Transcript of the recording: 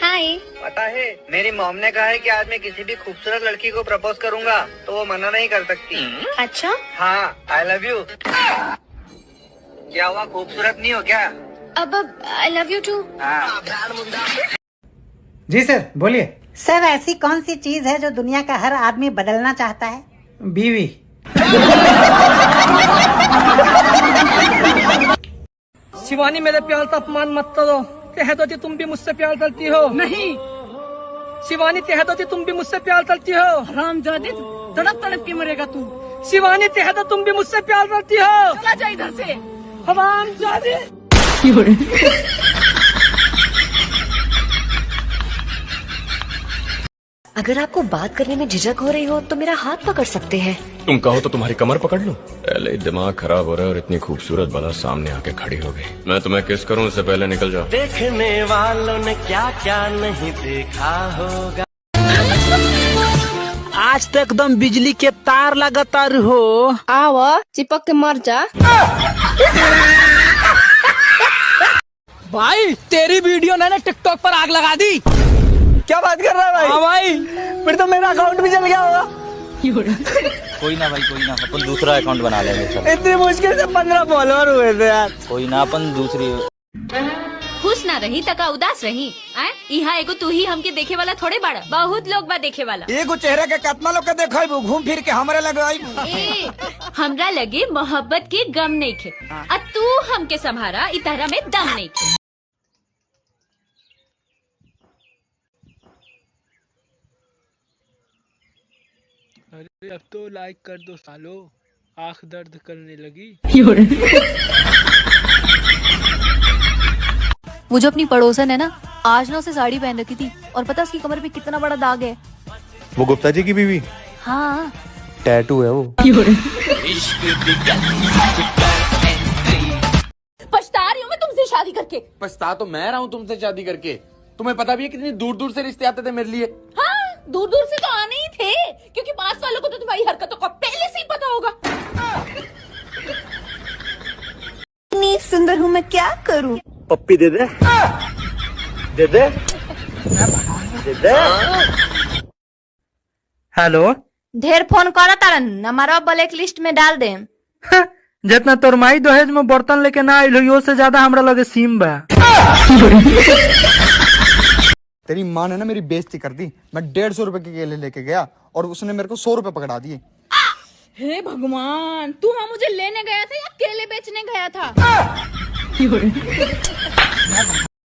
हाय। पता है मेरी मॉम ने कहा है कि आज मैं किसी भी खूबसूरत लड़की को प्रपोज करूंगा तो वो मना नहीं कर सकती। अच्छा। हाँ, आई लव यू। क्या हुआ, खूबसूरत नहीं हो क्या? अब आई लव यू टू। जी सर, बोलिए। सर, ऐसी कौन सी चीज है जो दुनिया का हर आदमी बदलना चाहता है? बीवी। शिवानी, मेरे प्यार का अपमान मत करो। कह दो कि तुम भी मुझसे प्यार करती हो। नहीं शिवानी, कह दो कि तुम भी मुझसे प्यार करती हो। हरामजादी, तड़प तड़प के मरेगा तू। शिवानी, कह दो तुम भी मुझसे प्यार करती हो। चला जा इधर से, हरामजादी। अगर आपको बात करने में झिझक हो रही हो तो मेरा हाथ पकड़ सकते हैं। तुम कहो तो तुम्हारी कमर पकड़ लूं? पहले ही दिमाग खराब हो रहा है और इतनी खूबसूरत बला सामने आके खड़ी हो गई। मैं तुम्हें किस करूं उससे पहले निकल जाओ। देखने वालों ने क्या क्या नहीं देखा होगा। आज तो एकदम बिजली के तार लगातार हो। आओ चिपक के मर जा। भाई तेरी वीडियो ने टिकटॉक पर आग लगा दी। क्या बात कर रहा है भाई? हाँ भाई, फिर तो मेरा अकाउंट भी चल गया होगा। कोई ना भाई, कोई ना, अपन दूसरा अकाउंट बना लेंगे। चल, इतनी मुश्किल से 15 फॉलोअर हुए थे यार। कोई ना, अपन दूसरी। खुश ना रही तका उदास रही। यहाँ एगो तू ही हमके देखे वाला थोड़े बड़ा, बहुत लोग बा देखे वाला। एगो चेहरा के कितना लोग के देखा घूम फिर के हमारे लगाई। हमरा लगे मोहब्बत के गम नहीं खे, आ तू हमके संभारा इतहरा में दम नहीं खे। अरे अब तो लाइक कर दो सालो, आँख दर्द करने लगी। वो जो अपनी पड़ोसन है ना, आज ना उसे साड़ी पहन रखी थी और पता उसकी कमर पे कितना बड़ा दाग है। वो गुप्ता जी की बीवी? हाँ, टैटू है वो। पछता रही हूँ मैं तुमसे शादी करके। पछता तो मैं रहा हूँ तुमसे शादी करके। तुम्हें पता भी है कितनी दूर दूर से रिश्ते आते थे मेरे लिए। हाँ, दूर दूर से तो आने ही थे, क्योंकि पास वालों को तो तुम्हारी हरकतों का पहले से ही पता होगा। इतनी सुंदर हूँ मैं, क्या करूँ? पप्पी दे दे, दे दे, दे दे। हेलो, ढेर फोन करा तारन, हमारा ब्लैक लिस्ट में डाल दे। जितना तोर माई दहेज में बर्तन लेके ना आइल हो, से ज्यादा हमरा लगे सीम बा। तेरी माँ ने ना मेरी बेइज्जती कर दी। मैं 150 रुपए के केले लेके गया और उसने मेरे को 100 रुपए पकड़ा दिए। हे भगवान, तू वहाँ मुझे लेने गया था या केले बेचने गया था?